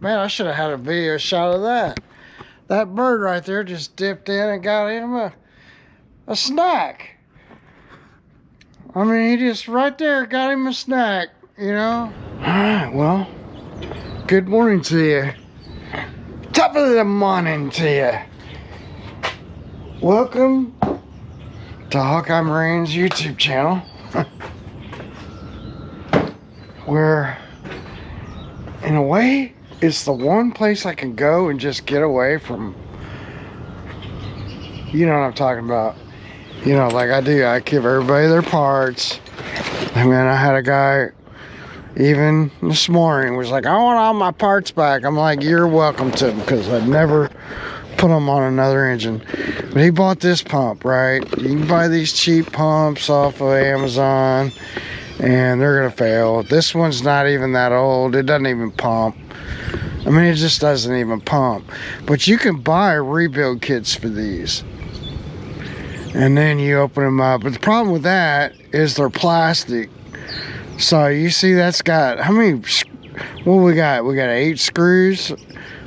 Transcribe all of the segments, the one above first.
Man, I should have had a video shot of that. That bird right there just dipped in and got him a snack. I mean, he just right there got him a snack, you know? Alright, well, good morning to you. Top of the morning to you. Welcome to Hawkeye Marine's YouTube channel. Where, in a way, it's the one place I can go and just get away from, you know what I'm talking about. You know, like I do, I give everybody their parts. I mean, I had a guy, even this morning, was like, I want all my parts back. I'm like, you're welcome to them, because I'd never put them on another engine. But he bought this pump, right? You can buy these cheap pumps off of Amazon, and they're gonna fail. This one's not even that old. It doesn't even pump. I mean, it just doesn't even pump. But you can buy rebuild kits for these, and then you open them up. But the problem with that is they're plastic. So you see that's got, how many, what we got 8 screws.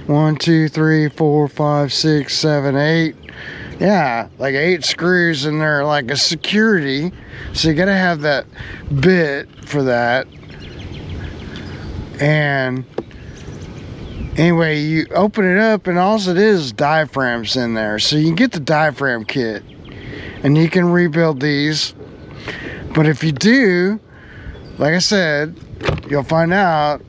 1 2 3 4 5 6 7 8. Yeah, like 8 screws in there, like a security. So you gotta have that bit for that. And anyway, you open it up and all it is diaphragms in there. So you can get the diaphragm kit and you can rebuild these. But if you do, like I said, you'll find out,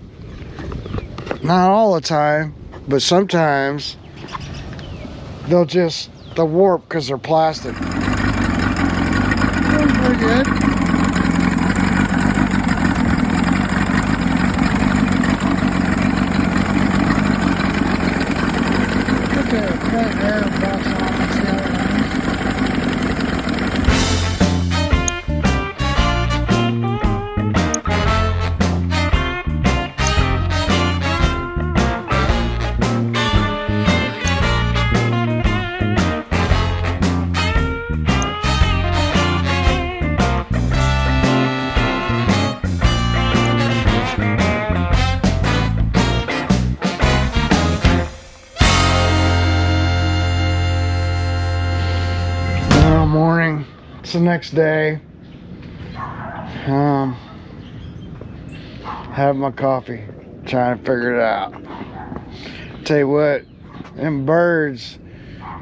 not all the time, but sometimes they'll warp because they're plastic. Doing pretty good. Okay, air box on. Let's see how it runs. Morning, it's the next day. Have my coffee, trying to figure it out. Tell you what, them birds,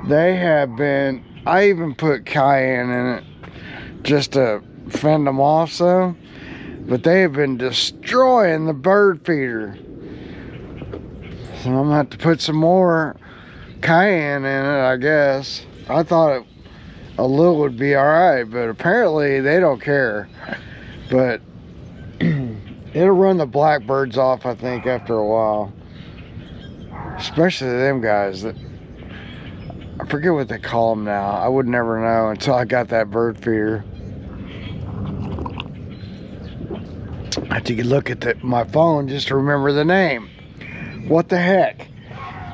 they have been, I even put cayenne in it just to fend them off some, but they have been destroying the bird feeder. So I'm gonna have to put some more cayenne in it, I guess. I thought a little would be all right, but apparently they don't care. But it'll run the blackbirds off, I think, after a while. Especially them guys that, I forget what they call them now. I would never know until I got that bird feeder. I have to look at my phone just to remember the name. What the heck?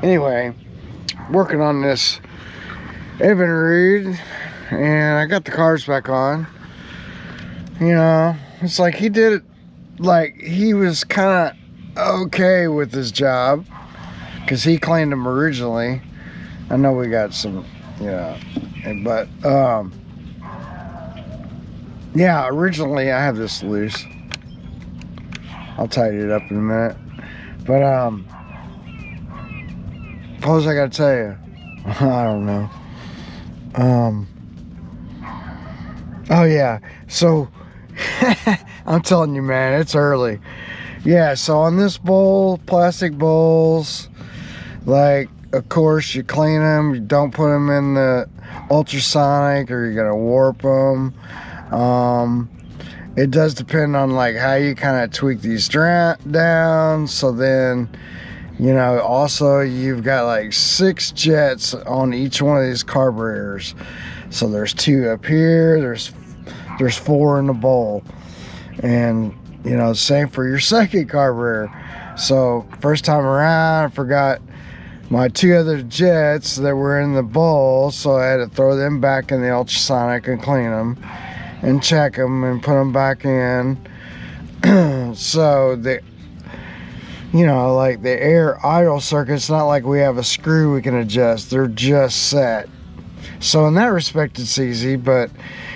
Anyway, working on this Evinrude, and I got the cars back on. You know, it's like he did it, like he was kind of okay with his job because he cleaned them originally. I know we got some, you know, but yeah, originally I have this loose. I'll tidy it up in a minute. But what was I gotta tell you? I don't know. Oh yeah, so I'm telling you, man, it's early. Yeah, so on this bowl, plastic bowls, like, of course you clean them, you don't put them in the ultrasonic or you're gonna warp them. It does depend on like how you kind of tweak these down. So then, you know, also you've got like 6 jets on each one of these carburetors. So there's 2 up here, there's 4 in the bowl. And, you know, same for your second carburetor. So first time around, I forgot my 2 other jets that were in the bowl, so I had to throw them back in the ultrasonic and clean them and check them and put them back in. So they, you know, like the air idle circuits, not like we have a screw we can adjust. They're just set. So in that respect, it's easy, but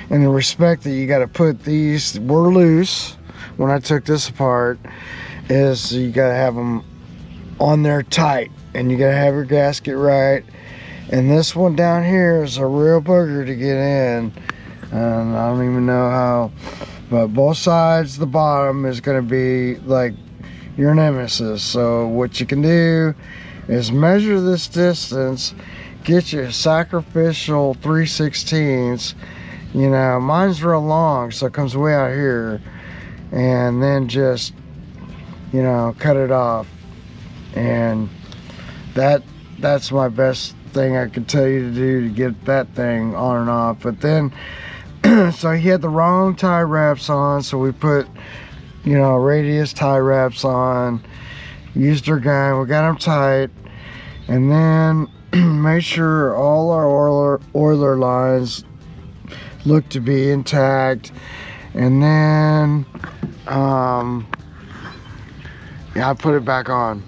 in the respect that you got to put these were loose when I took this apart, is you got to have them on there tight, and you got to have your gasket right. And this one down here is a real booger to get in, and I don't even know how, but both sides, the bottom is going to be like your nemesis. So what you can do is measure this distance, get your sacrificial 3/16. You know, mine's real long, so it comes way out here, and then just, you know, cut it off. And that's my best thing I could tell you to do to get that thing on and off. But then so he had the wrong tie wraps on, so we put, you know, radius tie wraps on, used our gun, we got them tight, and then made sure all our oiler lines look to be intact. And then yeah, I put it back on.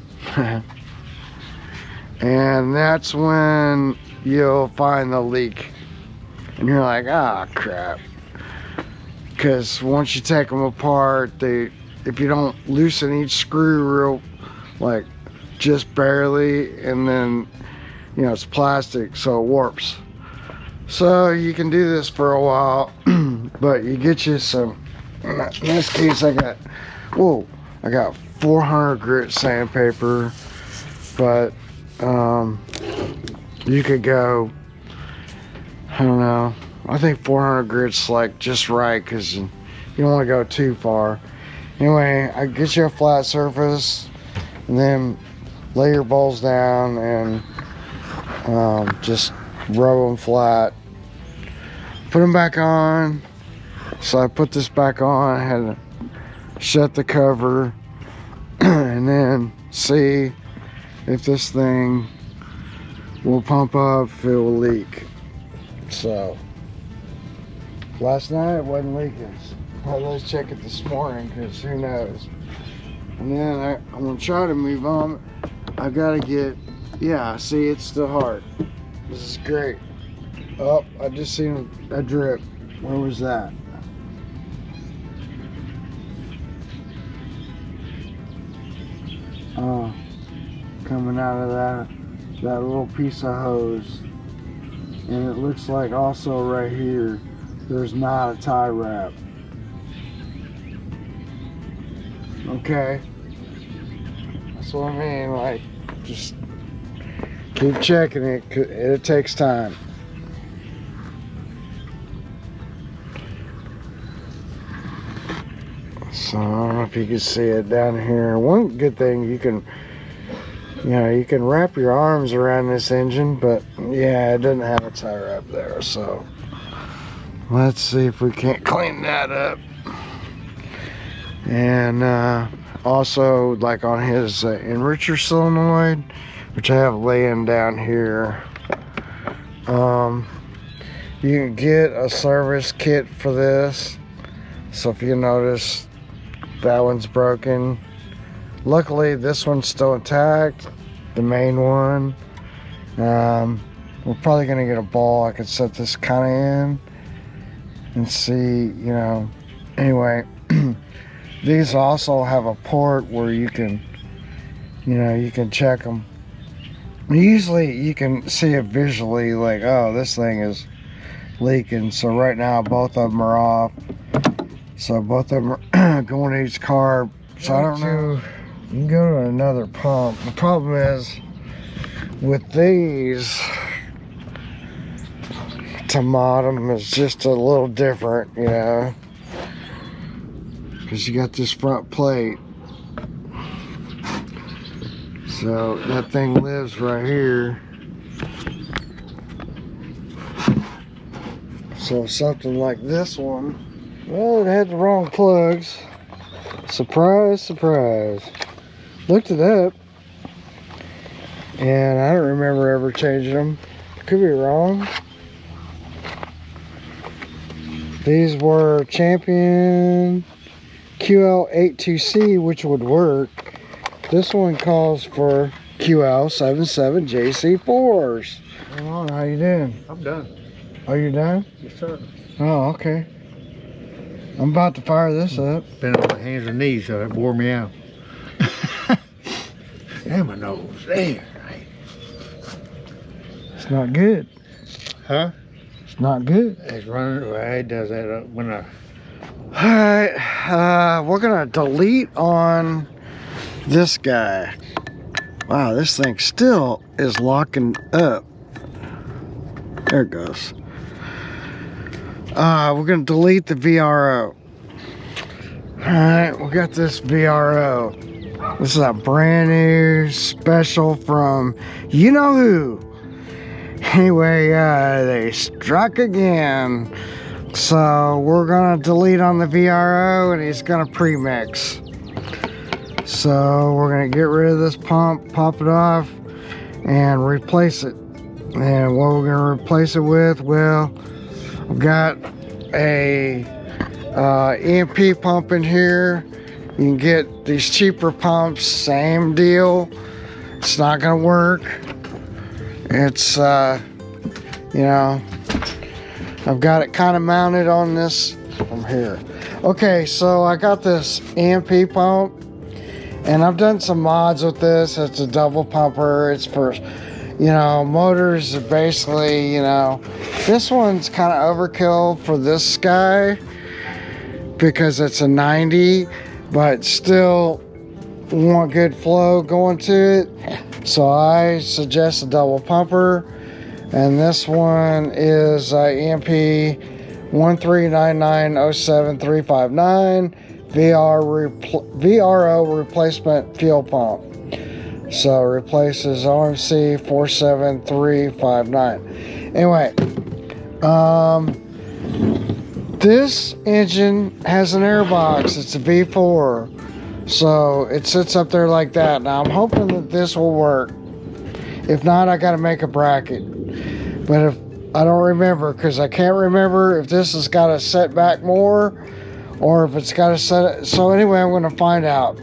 And that's when you'll find the leak, and you're like, ah, crap. Because once you take them apart, if you don't loosen each screw real, like just barely, and then, you know, it's plastic, so it warps. So you can do this for a while, but you get you some, in this case I got 400 grit sandpaper, but you could go, I don't know, I think 400 grit's like just right, because you don't want to go too far. Anyway, I get you a flat surface, and then lay your bowls down and just rub them flat. Put them back on. So I put this back on, I had to shut the cover, and then see if this thing will pump up, if it will leak. So last night it wasn't leaking. Well, let's check it this morning, because who knows. And then I'm gonna try to move on. I gotta get, yeah, see, it's still hard. This is great. Oh, I just seen a drip. Where was that? Oh, coming out of that little piece of hose. And it looks like also right here, there's not a tie wrap. Okay, that's what I mean, like, just keep checking it, 'cause it takes time. So I don't know if you can see it down here. One good thing, you can wrap your arms around this engine, but yeah, it doesn't have a tie wrap there. So let's see if we can't clean that up. And also, like on his Enricher solenoid, which I have laying down here, you can get a service kit for this. So if you notice, that one's broken. Luckily, this one's still intact, the main one. We're probably gonna get a ball I could set this kind of in and see, you know. Anyway, these also have a port where you can, you know, you can check them. Usually you can see it visually, like, oh, this thing is leaking. So right now both of them are off. So both of them are going to each carb. So I don't know. You can go to another pump. The problem is with these, to mod them is just a little different, you know, because you got this front plate. So that thing lives right here. So something like this one, well, it had the wrong plugs. Surprise, surprise. Looked it up, and I don't remember ever changing them. Could be wrong. These were Champion QL82C, which would work. This one calls for QL77JC4s. Come on, how you doing? I'm done. Oh, you done? Yes, sir. Oh, okay. I'm about to fire this up. Been on my hands and knees, so it wore me out. Damn, my nose. There. It's not good. Huh? It's not good. It's running. Well, it does that when I. Alright, we're gonna delete on this guy. Wow, this thing still is locking up. There it goes. We're gonna delete the VRO. Alright, we got this VRO. This is a brand new special from you know who. Anyway, they struck again. So we're gonna delete on the VRO and he's gonna pre-mix. So we're gonna get rid of this pump, pop it off, and replace it. And what we're gonna replace it with, well, I've got a EMP pump in here. You can get these cheaper pumps, same deal. It's not gonna work. It's you know, I've got it kind of mounted on this from here. Okay, so I got this EMP pump and I've done some mods with this. It's a double pumper. It's for, you know, motors are basically, you know, this one's kind of overkill for this guy because it's a 90, but still want good flow going to it. So I suggest a double pumper. And this one is EMP 139907359 VRO replacement fuel pump. So replaces RMC 47359. Anyway, this engine has an airbox. It's a V4. So it sits up there like that. Now I'm hoping that this will work. If not, I got to make a bracket. But if I don't remember, because I can't remember if this has got to set back more or if it's got to set it. So anyway, I'm going to find out.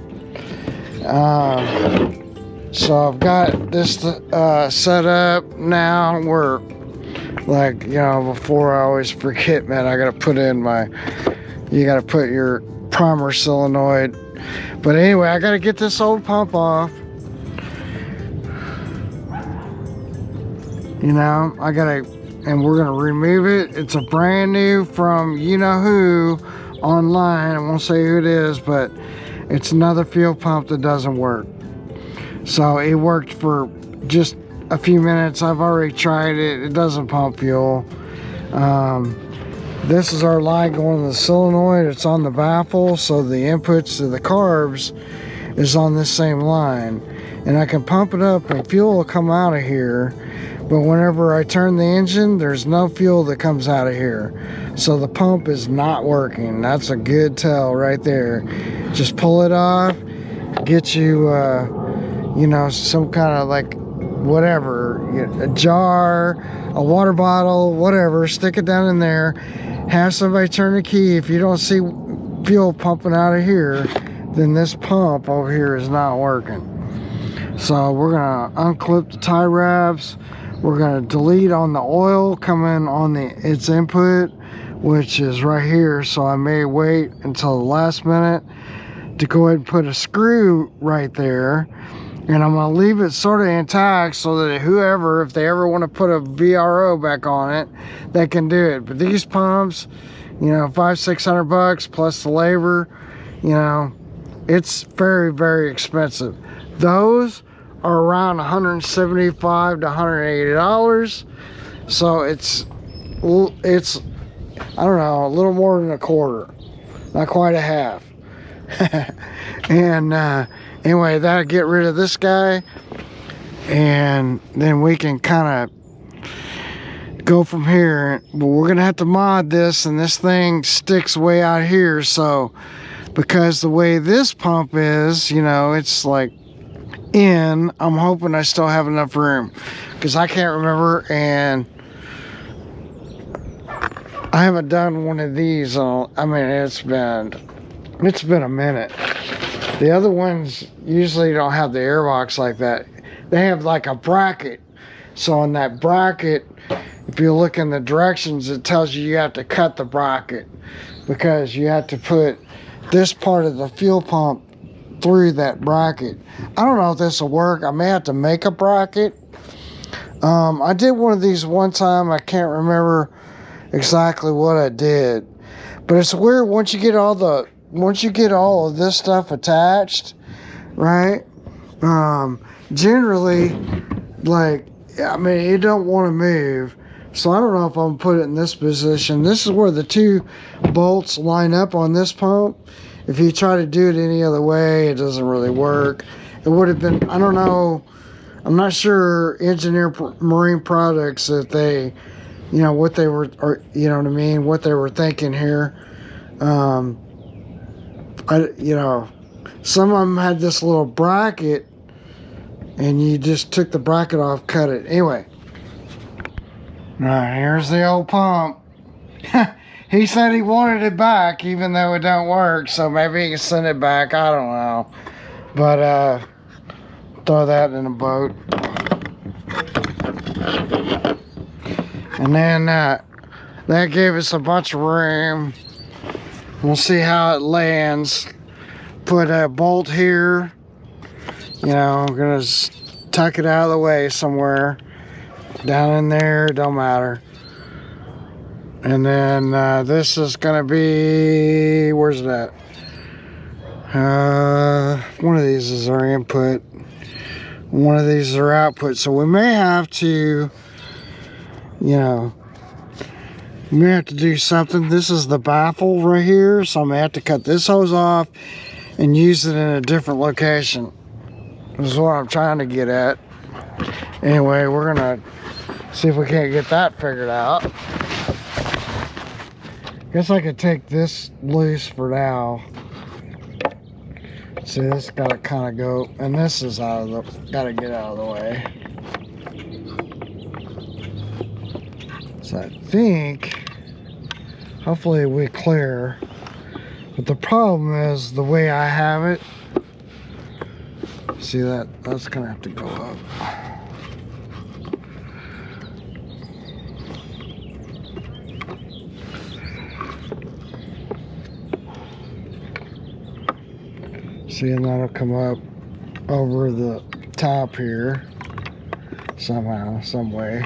So I've got this set up now. We're like, you know, before I always forget, man, I got to put in you got to put your primer solenoid. But anyway, I got to get this old pump off. You know, and we're gonna remove it. It's a brand new from you know who online. I won't say who it is, but it's another fuel pump that doesn't work. So it worked for just a few minutes. I've already tried it. It doesn't pump fuel. This is our line going to the solenoid. It's on the baffle, so the inputs to the carbs is on this same line. And I can pump it up and fuel will come out of here. But whenever I turn the engine, there's no fuel that comes out of here. So the pump is not working. That's a good tell right there. Just pull it off, get you, you know, some kind of like whatever, a jar, a water bottle, whatever, stick it down in there, have somebody turn the key. If you don't see fuel pumping out of here, then this pump over here is not working. So we're gonna unclip the tie wraps. We're gonna delete on the oil coming on its input, which is right here. So I may wait until the last minute to go ahead and put a screw right there. And I'm gonna leave it sort of intact so that whoever, if they ever want to put a VRO back on it, they can do it. But these pumps, you know, $500-600 plus the labor, you know, it's very, very expensive. Those are around $175 to $180. So it's I don't know, a little more than a quarter, not quite a half. And anyway, that'll get rid of this guy, and then we can kind of go from here. But we're gonna have to mod this, and this thing sticks way out here. So because the way this pump is, you know, it's like I'm hoping I still have enough room, because I can't remember, and I haven't done one of these. I mean, it's been a minute. The other ones usually don't have the airbox like that. They have like a bracket. So on that bracket, if you look in the directions, it tells you have to cut the bracket because you have to put this part of the fuel pump through that bracket. I don't know if this will work. I may have to make a bracket. I did one of these one time. I can't remember exactly what I did, but it's weird once you get all of this stuff attached, right? Generally, like, I mean, you don't want to move. So I don't know if I'm gonna put it in this position. This is where the two bolts line up on this pump. If you try to do it any other way, it doesn't really work. It would have been, I don't know, I'm not sure Engineer Marine Products, if they, you know, what they were, or, you know what I mean, what they were thinking here. You know, some of them had this little bracket and you just took the bracket off, cut it. Anyway. Alright, here's the old pump. He said he wanted it back even though it don't work, so maybe he can send it back. I don't know. But throw that in a boat. And then that gave us a bunch of room. We'll see how it lands. Put a bolt here. You know, I'm gonna tuck it out of the way somewhere. Down in there, don't matter. And then this is gonna be, where's that? One of these is our input. One of these is our output. So we may have to, you know, we may have to do something. This is the baffle right here, so I'm gonna have to cut this hose off and use it in a different location. This is what I'm trying to get at. Anyway, we're gonna see if we can't get that figured out. Guess I could take this loose for now. See, this gotta kind of go, and this is gotta get out of the way. So I think, hopefully we clear. But the problem is the way I have it. See that's gonna have to go up. See, and that'll come up over the top here somehow, some way,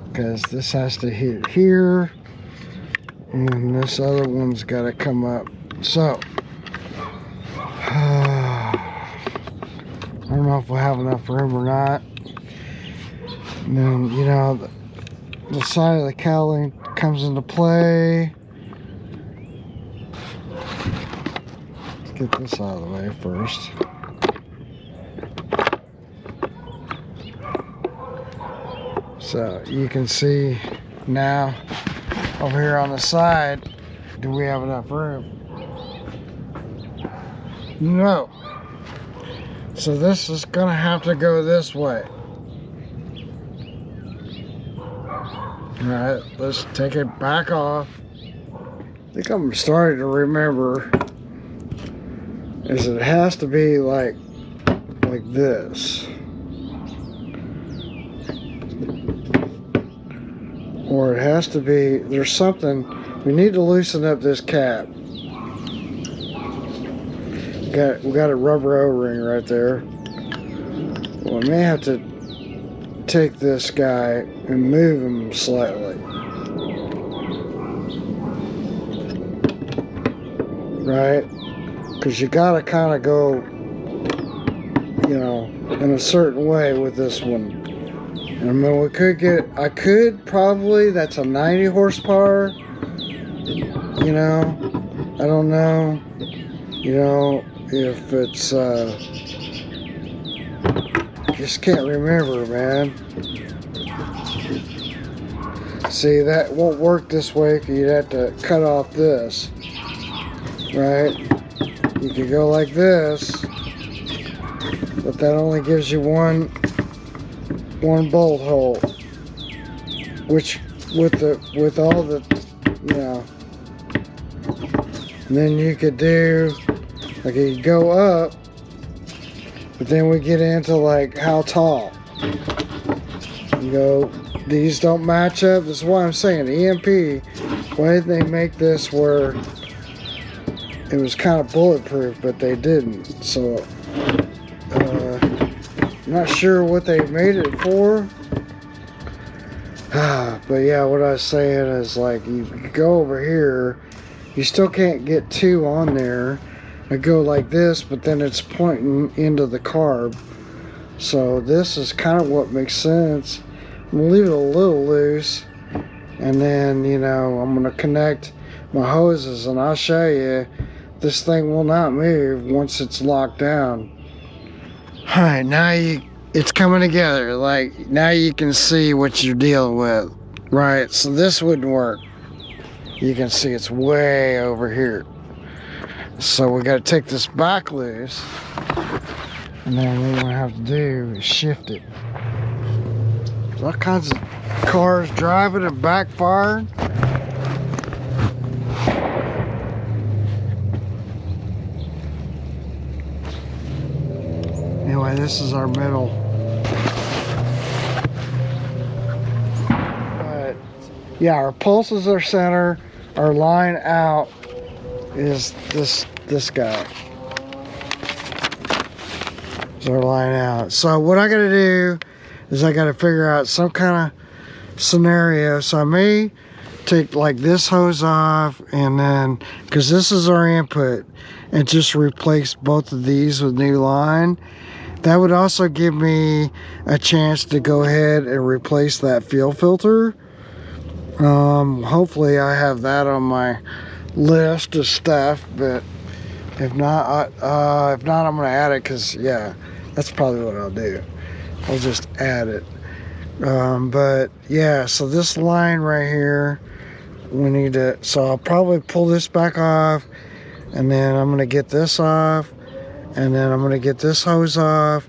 because this has to hit here and this other one's got to come up. So I don't know if we'll have enough room or not. And then, you know, the side of the cowling comes into play. Get this out of the way first. So you can see now over here on the side, do we have enough room? No. So this is gonna have to go this way. All right, let's take it back off. I think I'm starting to remember is it has to be like this, or it has to be, there's something, we need to loosen up this cap. We got a rubber O-ring right there. Well, I may have to take this guy and move him slightly. Right? Because you gotta kind of go, you know, in a certain way with this one. And I mean, I could probably, that's a 90 horsepower, you know, I don't know, you know, if it's, just can't remember, man. See, that won't work this way because you'd have to cut off this, right? You could go like this, but that only gives you one bolt hole, which with all the, you know, and then you could do Like you go up, but then we get into like how tall. You go, these don't match up. This is why I'm saying EMP. Why did they make this where it was kind of bulletproof, but they didn't? So I'm not sure what they made it for. But yeah, what I was saying is, like, you go over here, you still can't get two on there. I go like this, but then it's pointing into the carb. So this is kind of what makes sense. I'm gonna leave it a little loose, and then, you know, I'm gonna connect my hoses, and I'll show you this thing will not move once it's locked down. All right, now it's coming together. Like, now you can see what you're dealing with, right? So this wouldn't work. You can see it's way over here. So we got to take this back loose, and then what we're gonna have to do is shift it. There's all kinds of cars driving and backfiring. Anyway, this is our middle. But yeah, our pulses are center. Our line out is this guy. Is our line out. So what I gotta do is I gotta figure out some kind of scenario. So I may take like this hose off, and then, because this is our input, and just replace both of these with new line. That would also give me a chance to go ahead and replace that fuel filter. Hopefully I have that on my list of stuff, but if not, I'm gonna add it, because yeah, that's probably what I'll do. I'll just add it. But yeah, so this line right here, we need to, so I'll probably pull this back off, and then I'm gonna get this off, and then I'm gonna get this hose off,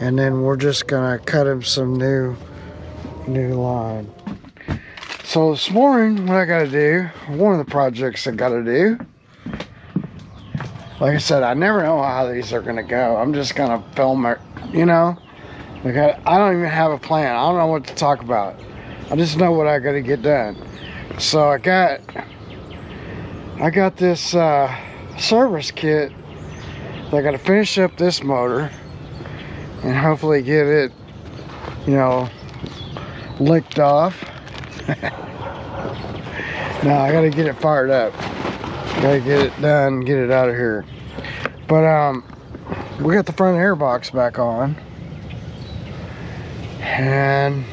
and then we're just gonna cut him some new line. So this morning, what I gotta do, one of the projects I gotta do, like I said, I never know how these are gonna go. I'm just gonna film it, you know? Like I don't even have a plan. I don't know what to talk about. I just know what I gotta get done. So I got this service kit. I got to finish up this motor and hopefully get it, you know, licked off. Now I got to get it fired up. Got to get it done, get it out of here. But we got the front air box back on, and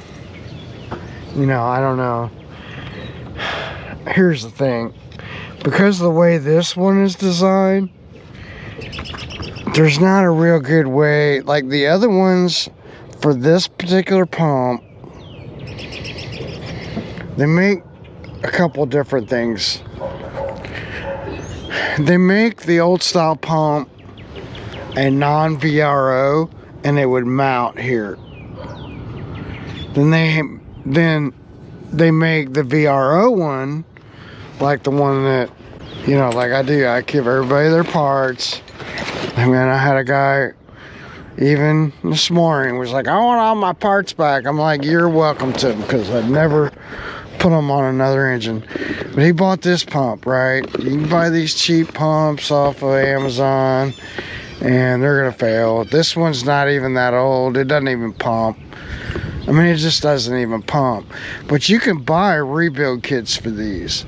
you know, I don't know. Here's the thing, because of the way this one is designed, there's not a real good way, like the other ones for this particular pump, they make a couple different things. They make the old style pump a non-VRO, and it would mount here. Then they make the VRO one, like the one that, you know, like I do. I give everybody their parts. I mean, I had a guy, even this morning, was like, I want all my parts back. I'm like, you're welcome to them, because I'd never put them on another engine. But he bought this pump, right? You can buy these cheap pumps off of Amazon, and they're gonna fail. This one's not even that old. It doesn't even pump. I mean, it just doesn't even pump. But you can buy rebuild kits for these,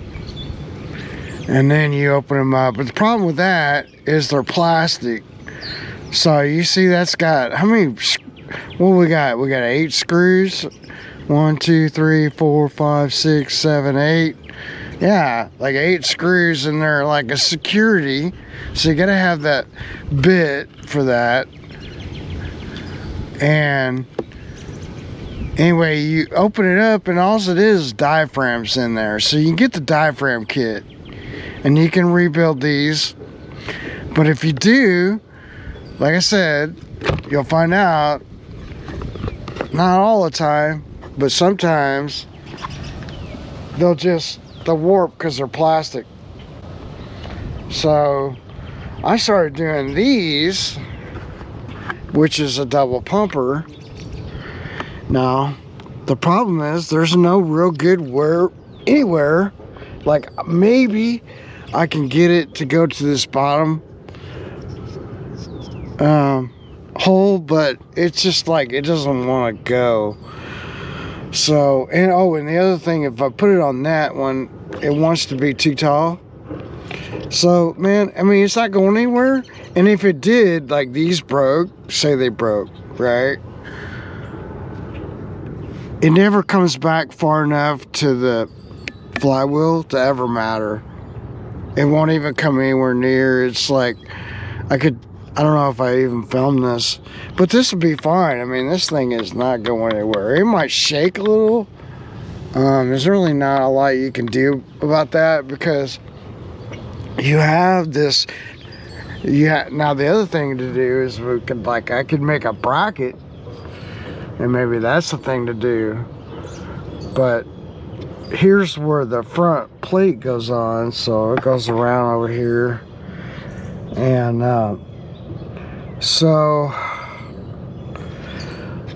and then you open them up. But the problem with that is they're plastic. So you see that's got, how many, what we got? We got 8 screws. 1, 2, 3, 4, 5, 6, 7, 8. Yeah, like 8 screws in there, like a security. So you gotta have that bit for that. And anyway, you open it up, and all it is diaphragms in there. So you can get the diaphragm kit, and you can rebuild these. But if you do, like I said, you'll find out, not all the time, but sometimes they'll warp because they're plastic. So I started doing these, which is a double pumper. Now, the problem is there's no real good wear anywhere. Like, maybe I can get it to go to this bottom hole, but it's just like it doesn't want to go. So, and oh, and the other thing, if I put it on that one, it wants to be too tall. So, man, I mean, it's not going anywhere. And if it did, like these broke, say they broke, right? It never comes back far enough to the flywheel to ever matter. It won't even come anywhere near. It's like, I don't know if I even filmed this, but this will be fine. I mean, this thing is not going anywhere. It might shake a little. There's really not a lot you can do about that, because you have this. Now the other thing to do is I could make a bracket, and maybe that's the thing to do. But here's where the front plate goes on, so it goes around over here, and so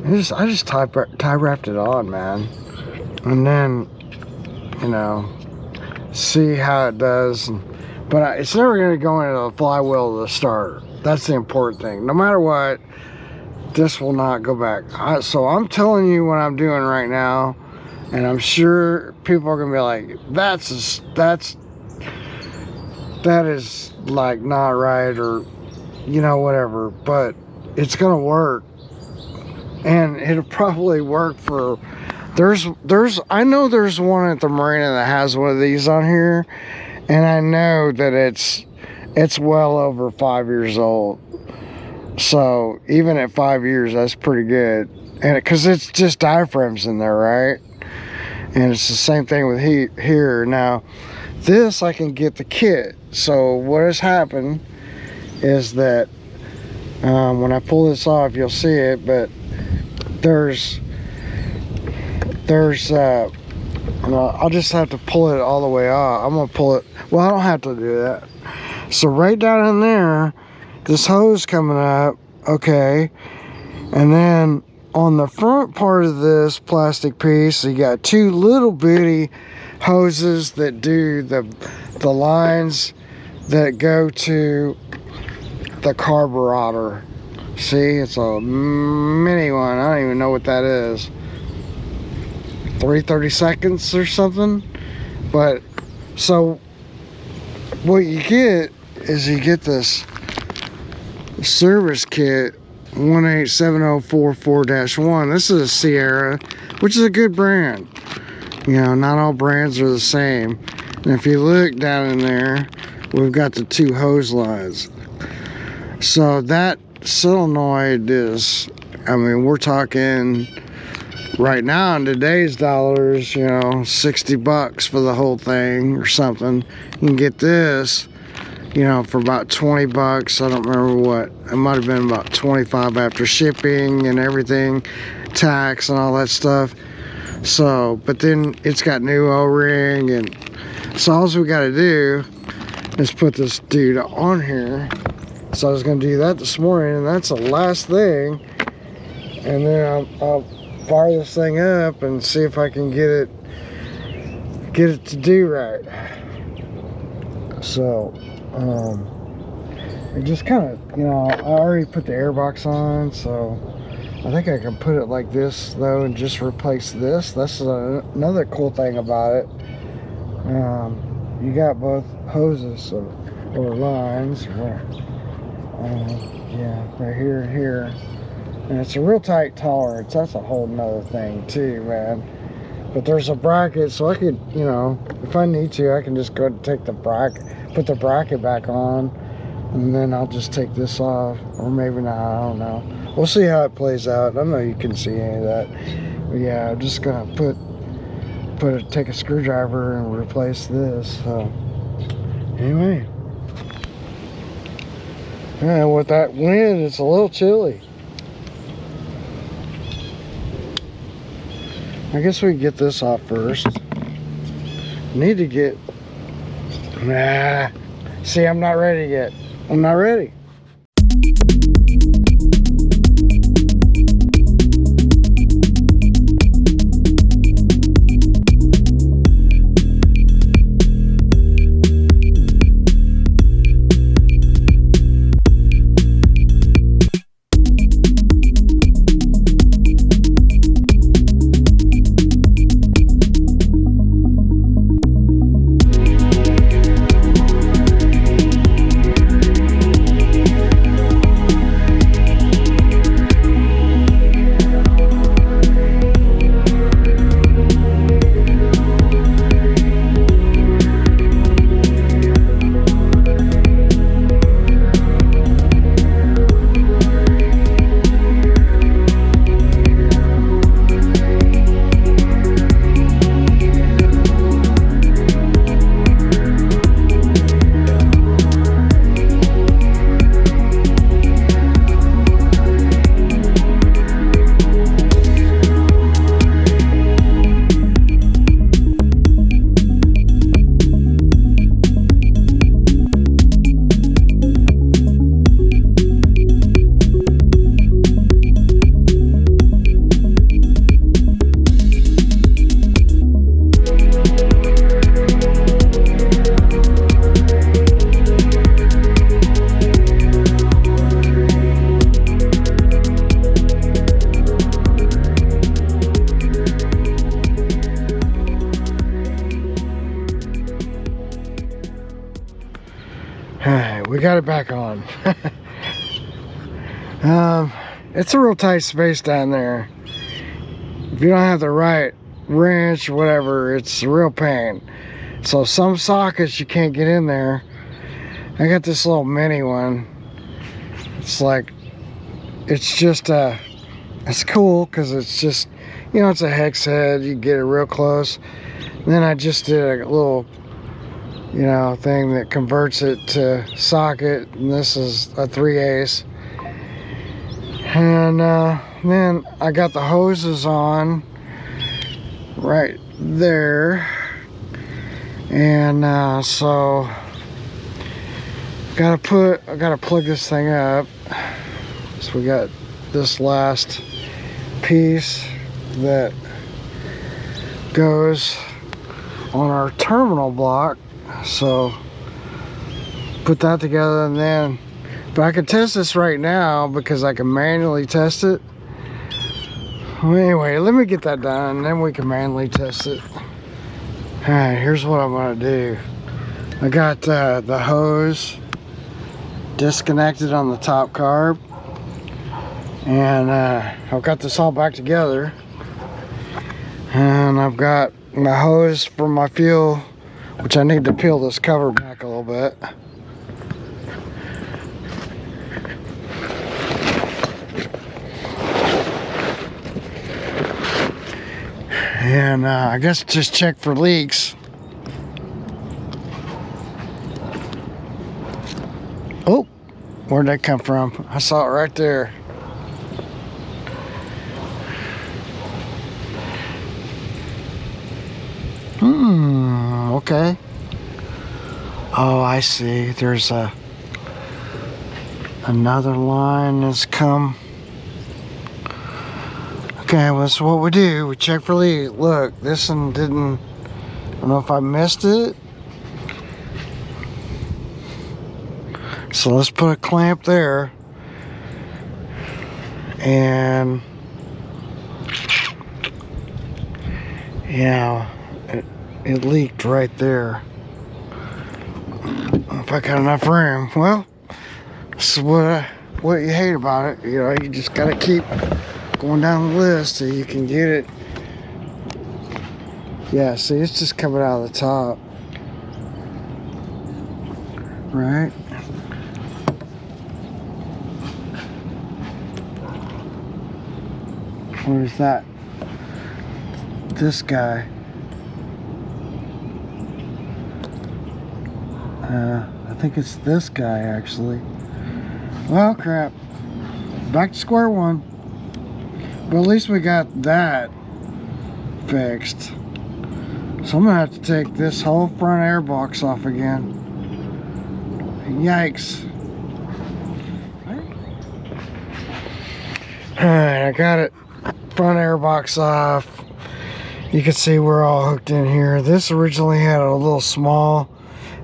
I just tie wrapped it on, man, and then, you know, see how it does. But it's never going to go into the flywheel to start. That's the important thing. No matter what, this will not go back. So I'm telling you what I'm doing right now, and I'm sure people are going to be like, that is like not right, or, you know, whatever. But it's going to work, and it'll probably work for, I know there's one at the marina that has one of these on here, and I know that it's well over 5 years old. So even at 5 years, that's pretty good. And because it's just diaphragms in there, right? And it's the same thing with here. Now, this I can get the kit. So what has happened is that when I pull this off, you'll see it. But there's I'll just have to pull it all the way off. I'm gonna pull it. Well, I don't have to do that. So right down in there, this hose coming up, okay, and then on the front part of this plastic piece, you got two little bitty hoses that do the lines that go to the carburetor. See, it's a mini one. I don't even know what that is. 3/32 or something. But so what you get is you get this service kit 187044-1. This is a Sierra, which is a good brand. You know, not all brands are the same. And if you look down in there, we've got the two hose lines. So that solenoid is, I mean, we're talking right now in today's dollars, you know, $60 for the whole thing or something. You can get this, you know, for about $20. I don't remember what. It might have been about $25 after shipping and everything, tax and all that stuff. So, but then it's got new O-ring, and so all we got to do is put this dude on here. So I was going to do that this morning, and that's the last thing. And then I'll fire this thing up and see if I can get it to do right. So it just kind of, you know, I already put the airbox on, so I think I can put it like this though and just replace this. That's another cool thing about it. You got both hoses or lines, yeah, right here and here. And it's a real tight tolerance. That's a whole nother thing too, man. But there's a bracket, so I could, you know, if I need to, I can just go and take the bracket, put the bracket back on, and then I'll just take this off, or maybe not, I don't know. We'll see how it plays out. I don't know if you can see any of that. But yeah, I'm just gonna take a screwdriver and replace this. So anyway, yeah, with that wind, it's a little chilly. I guess we can get this off first. Need to get, see, I'm not ready yet. I'm not ready. Alright, we got it back on. It's a real tight space down there. If you don't have the right wrench, whatever, it's a real pain. So some sockets you can't get in there. I got this little mini one. It's like, it's just it's cool because it's just, you know, it's a hex head. You get it real close. And then I just did a little, you know, thing that converts it to socket, and this is a 3/8. And then I got the hoses on right there, and so I gotta plug this thing up. So we got this last piece that goes on our terminal block. So put that together, and then, but I can test this right now because I can manually test it. Well, anyway, let me get that done, and then we can manually test it. All right, here's what I'm gonna do. I got the hose disconnected on the top carb, and I've got this all back together, and I've got my hose for my fuel, which I need to peel this cover back a little bit. And I guess just check for leaks. Oh, where'd that come from? I saw it right there. Okay. Oh, I see. There's another line that's come. Okay, well, that's what we do. We check for leak. Look, this one didn't, I don't know if I missed it. So let's put a clamp there. And yeah, it leaked right there. If I got enough room. Well, this is what you hate about it. You know, you just gotta keep going down the list so you can get it. Yeah, see, it's just coming out of the top, right? Where's that? This guy. I think it's this guy actually. Well, crap. Back to square one. But at least we got that fixed. So I'm gonna have to take this whole front air box off again. Yikes. Alright, I got it. Front airbox off. You can see we're all hooked in here. This originally had a little small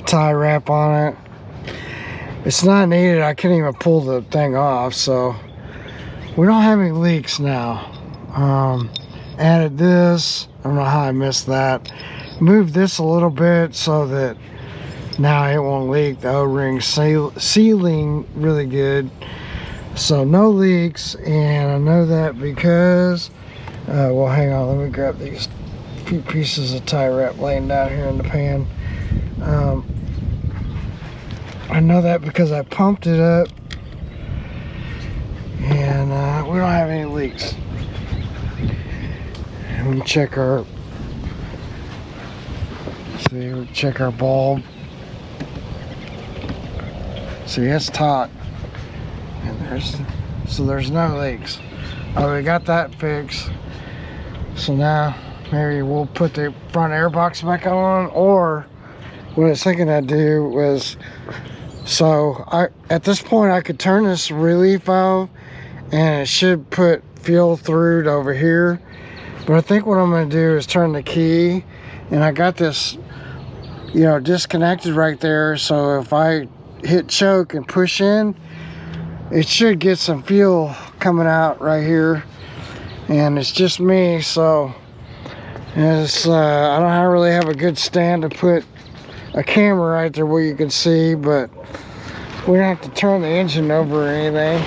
tie wrap on it. It's not needed. I can't even pull the thing off, so we don't have any leaks now. Added this. I don't know how I missed that. Moved this a little bit so that now it won't leak. The O-ring sealing really good, so no leaks. And I know that because well, hang on, let me grab these few pieces of tie wrap laying down here in the pan. I know that because I pumped it up, and we don't have any leaks. And we check our bulb. See, it's taut, and there's no leaks. Oh, we got that fixed. So now maybe we'll put the front airbox back on, or what I was thinking I'd do was, at this point I could turn this relief valve and it should put fuel through to over here. But I think what I'm going to do is turn the key, and I got this, you know, disconnected right there. So if I hit choke and push in, it should get some fuel coming out right here. And it's just me, so it's I don't really have a good stand to put a camera right there where you can see, but we don't have to turn the engine over or anything.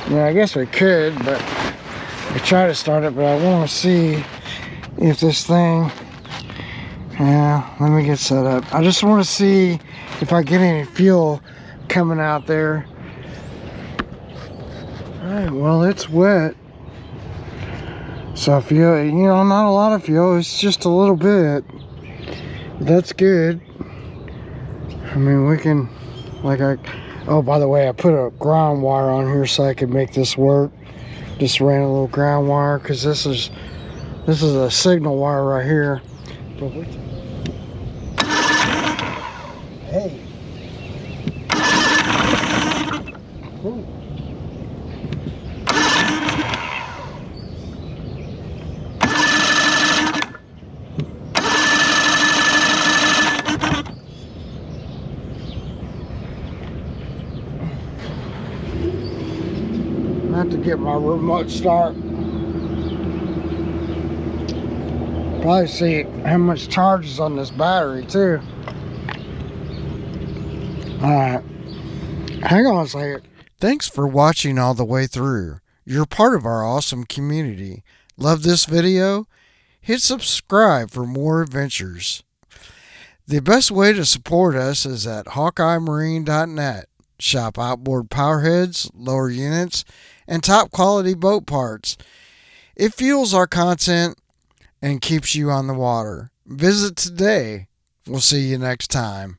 You know, I guess we could, but I try to start it, but I want to see if this thing, yeah, let me get set up. I just want to see if I get any fuel coming out there. Alright, well, it's wet. So fuel, you know, not a lot of fuel, it's just a little bit. That's good. I mean, we can, oh, by the way, I put a ground wire on here so I could make this work. Just ran a little ground wire, because this is a signal wire right here. Hey. Ooh. I have to get my remote start. Probably see how much charge is on this battery too. Alright, hang on a second. Thanks for watching all the way through. You're part of our awesome community. Love this video? Hit subscribe for more adventures. The best way to support us is at hawkeyemarine.net. Shop outboard powerheads, lower units, and top quality boat parts. It fuels our content and keeps you on the water. Visit today. We'll see you next time.